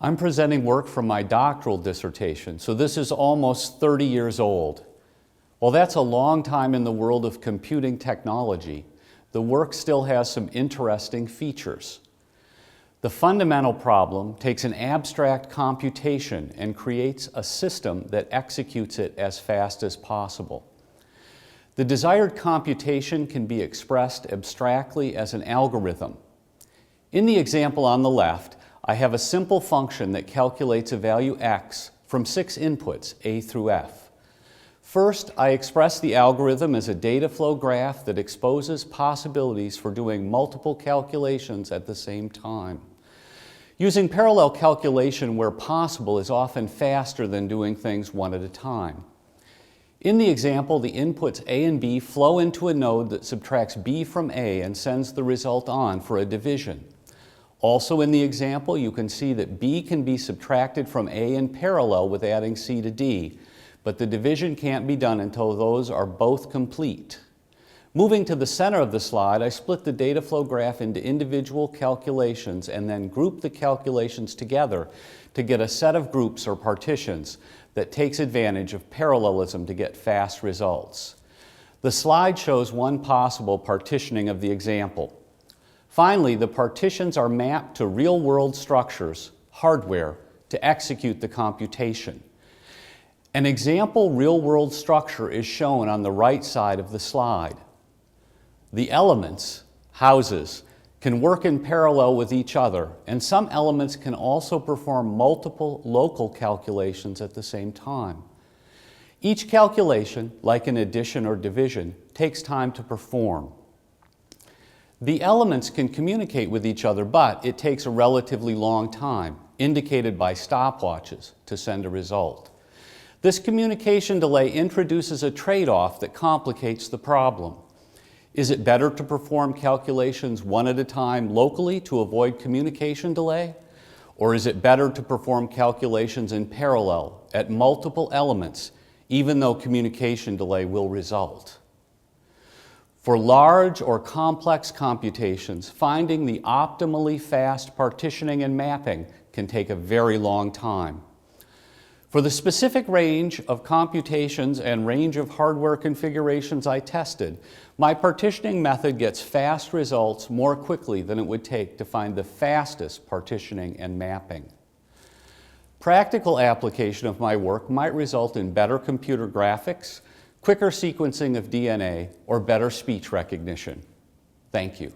I'm presenting work from my doctoral dissertation, so this is almost 30 years old. While that's a long time in the world of computing technology, the work still has some interesting features. The fundamental problem takes an abstract computation and creates a system that executes it as fast as possible. The desired computation can be expressed abstractly as an algorithm. In the example on the left, I have a simple function that calculates a value x from 6 inputs, a through f. First, I express the algorithm as a data flow graph that exposes possibilities for doing multiple calculations at the same time. Using parallel calculation where possible is often faster than doing things one at a time. In the example, the inputs a and b flow into a node that subtracts b from a and sends the result on for a division. Also in the example, you can see that b can be subtracted from a in parallel with adding c to d, but the division can't be done until those are both complete. Moving to the center of the slide, I split the data flow graph into individual calculations and then group the calculations together to get a set of groups or partitions that takes advantage of parallelism to get fast results. The slide shows one possible partitioning of the example. Finally, the partitions are mapped to real-world structures, hardware, to execute the computation. An example real-world structure is shown on the right side of the slide. The elements, houses, can work in parallel with each other, and some elements can also perform multiple local calculations at the same time. Each calculation, like an addition or division, takes time to perform. The elements can communicate with each other, but it takes a relatively long time, indicated by stopwatches, to send a result. This communication delay introduces a trade-off that complicates the problem. Is it better to perform calculations one at a time locally to avoid communication delay? Or is it better to perform calculations in parallel at multiple elements, even though communication delay will result? For large or complex computations, finding the optimally fast partitioning and mapping can take a very long time. For the specific range of computations and range of hardware configurations I tested, my partitioning method gets fast results more quickly than it would take to find the fastest partitioning and mapping. Practical application of my work might result in better computer graphics, quicker sequencing of DNA, or better speech recognition. Thank you.